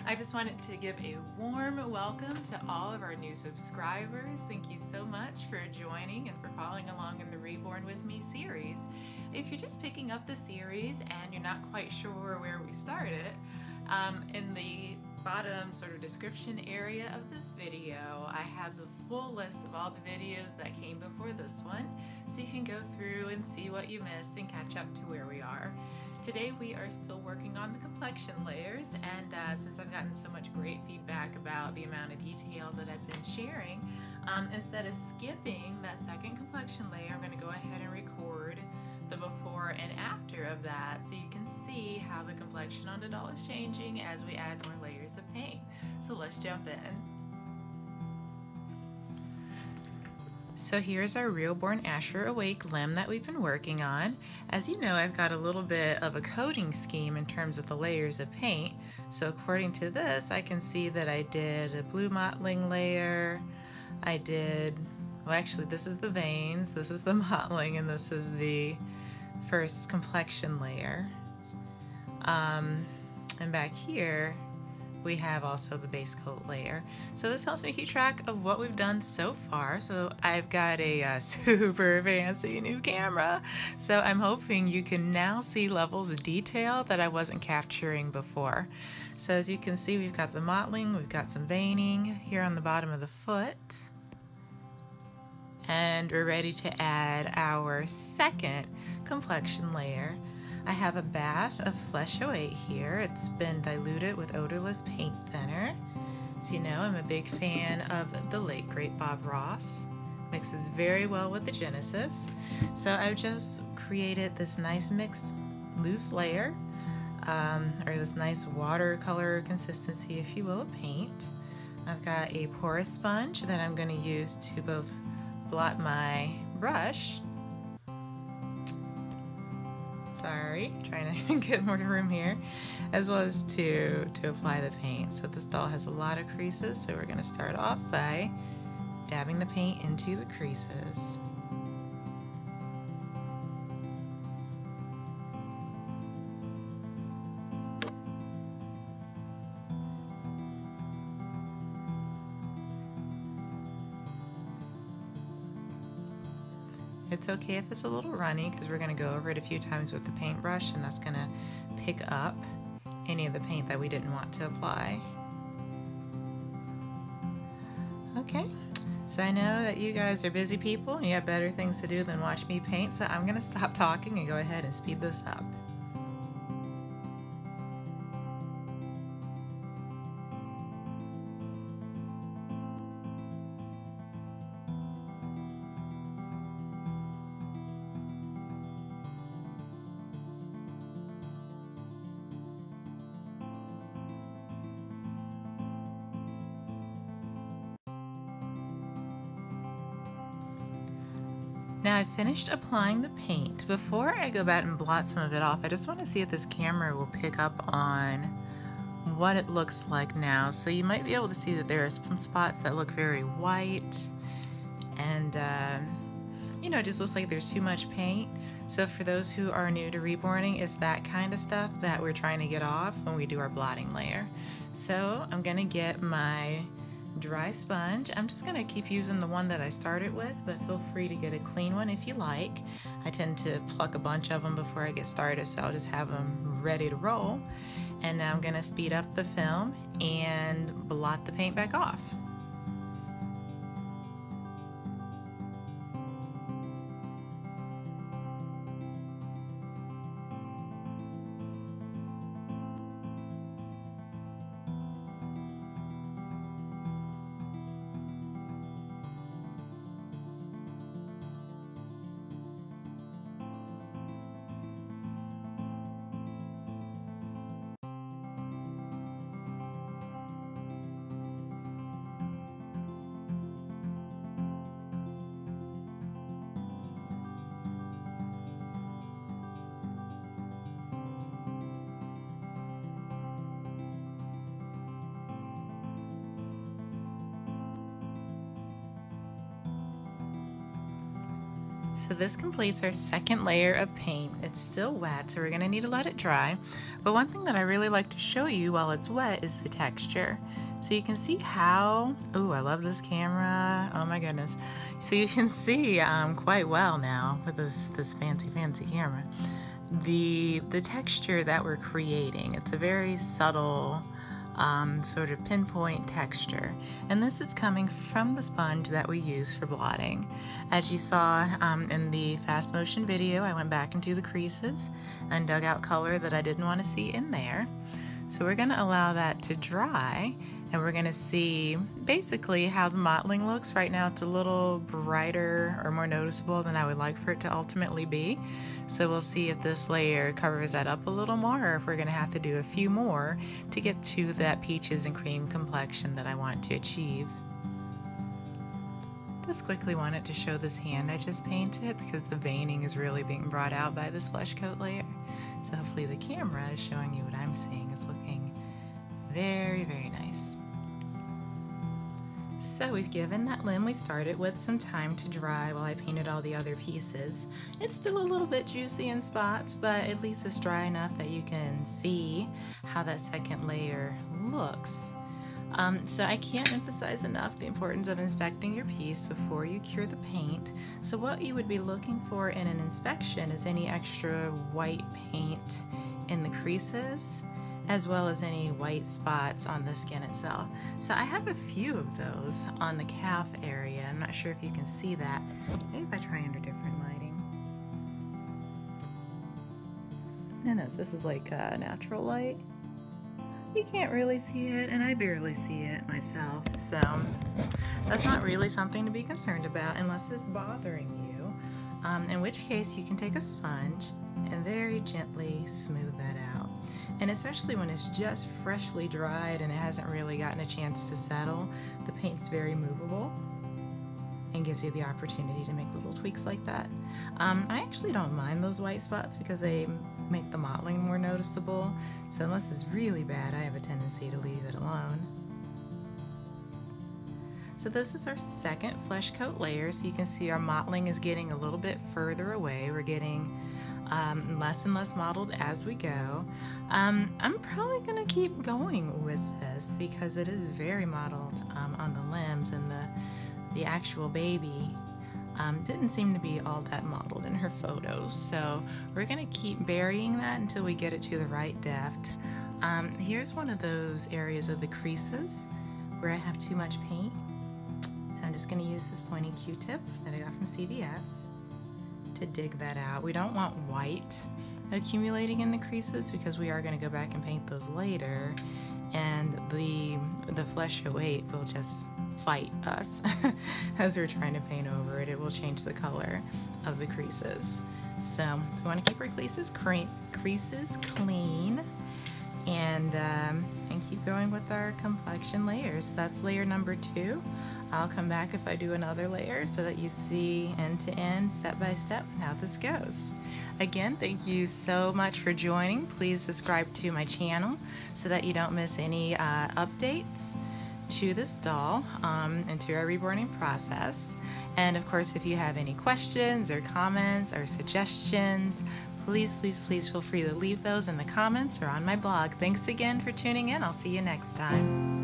I just wanted to give a warm welcome to all of our new subscribers. Thank you so much for joining and for following along in the Reborn with Me series. If you're just picking up the series and you're not quite sure where we started, in the bottom sort of description area of this video, I have the full list of all the videos that came before this one, so you can go through and see what you missed and catch up to where we are. Today we are still working on the complexion layers, and since I've gotten so much great feedback about the amount of detail that I've been sharing, instead of skipping that second complexion layer, I'm going to go ahead and record the before and after of that so you can see how the complexion on the doll is changing as we add more layers of paint. So let's jump in. So here's our Reborn Asher Awake limb that we've been working on. As you know, I've got a little bit of a coating scheme in terms of the layers of paint. So according to this, I can see that I did a blue mottling layer. I did, well actually this is the veins, this is the mottling, and this is the first complexion layer. And back here we have also the base coat layer. So this helps me keep track of what we've done so far. So I've got a super fancy new camera, so I'm hoping you can now see levels of detail that I wasn't capturing before. So as you can see, we've got the mottling, we've got some veining here on the bottom of the foot, and we're ready to add our second complexion layer. I have a bath of Flesh 08 here. It's been diluted with odorless paint thinner. So you know I'm a big fan of the late great Bob Ross. Mixes very well with the Genesis. So I've just created this nice mixed loose layer, or this nice watercolor consistency, if you will, of paint. I've got a porous sponge that I'm going to use to both blot my brush. Sorry, trying to get more room here, as well as to apply the paint. So this doll has a lot of creases, so we're going to start off by dabbing the paint into the creases. It's okay if it's a little runny because we're going to go over it a few times with the paintbrush, and that's going to pick up any of the paint that we didn't want to apply. Okay, so I know that you guys are busy people and you have better things to do than watch me paint, so I'm going to stop talking and go ahead and speed this up. Now I've finished applying the paint. Before I go back and blot some of it off, I just want to see if this camera will pick up on what it looks like now. So you might be able to see that there are some spots that look very white, and you know, it just looks like there's too much paint. So for those who are new to reborning, it's that kind of stuff that we're trying to get off when we do our blotting layer. So I'm gonna get my dry sponge. I'm just going to keep using the one that I started with, but feel free to get a clean one if you like. I tend to pluck a bunch of them before I get started, so I'll just have them ready to roll. And now I'm going to speed up the film and blot the paint back off. So this completes our second layer of paint. It's still wet, so we're gonna need to let it dry. But one thing that I really like to show you while it's wet is the texture. So you can see how, ooh, I love this camera, oh my goodness. So you can see quite well now with this fancy camera, the texture that we're creating. It's a very subtle, sort of pinpoint texture, and this is coming from the sponge that we use for blotting. As you saw in the fast motion video, I went back into the creases and dug out color that I didn't want to see in there. So we're going to allow that to dry, and we're going to see basically how the mottling looks. Right now it's a little brighter or more noticeable than I would like for it to ultimately be. So we'll see if this layer covers that up a little more, or if we're going to have to do a few more to get to that peaches and cream complexion that I want to achieve. Just quickly wanted to show this hand I just painted because the veining is really being brought out by this flesh coat layer. So hopefully the camera is showing you what I'm seeing is looking very, very nice. So we've given that limb we started with some time to dry while I painted all the other pieces. It's still a little bit juicy in spots, but at least it's dry enough that you can see how that second layer looks. So I can't emphasize enough the importance of inspecting your piece before you cure the paint. So what you would be looking for in an inspection is any extra white paint in the creases, as well as any white spots on the skin itself. So I have a few of those on the calf area. I'm not sure if you can see that. Maybe if I try under different lighting. And this is like natural light. You can't really see it, and I barely see it myself. So that's not really something to be concerned about unless it's bothering you. In which case you can take a sponge and very gently smooth that out. And especially when it's just freshly dried and it hasn't really gotten a chance to settle, the paint's very movable and gives you the opportunity to make little tweaks like that. I actually don't mind those white spots because they make the mottling more noticeable. So unless it's really bad, I have a tendency to leave it alone. So this is our second flesh coat layer. So you can see our mottling is getting a little bit further away. We're getting less and less mottled as we go. I'm probably gonna keep going with this because it is very mottled on the limbs, and the actual baby didn't seem to be all that mottled in her photos. So we're gonna keep burying that until we get it to the right depth. Here's one of those areas of the creases where I have too much paint. So I'm just gonna use this pointy Q-tip that I got from CVS to dig that out. We don't want white accumulating in the creases because we are going to go back and paint those later, and the flesh 08 will just fight us as we're trying to paint over it. It will change the color of the creases. So we want to keep our creases clean and keep going with our complexion layers. That's layer number 2. I'll come back if I do another layer so that you see end to end, step by step, how this goes. Again, thank you so much for joining. Please subscribe to my channel so that you don't miss any updates to this doll and to our reborning process. And of course, if you have any questions or comments or suggestions, please feel free to leave those in the comments or on my blog. Thanks again for tuning in. I'll see you next time.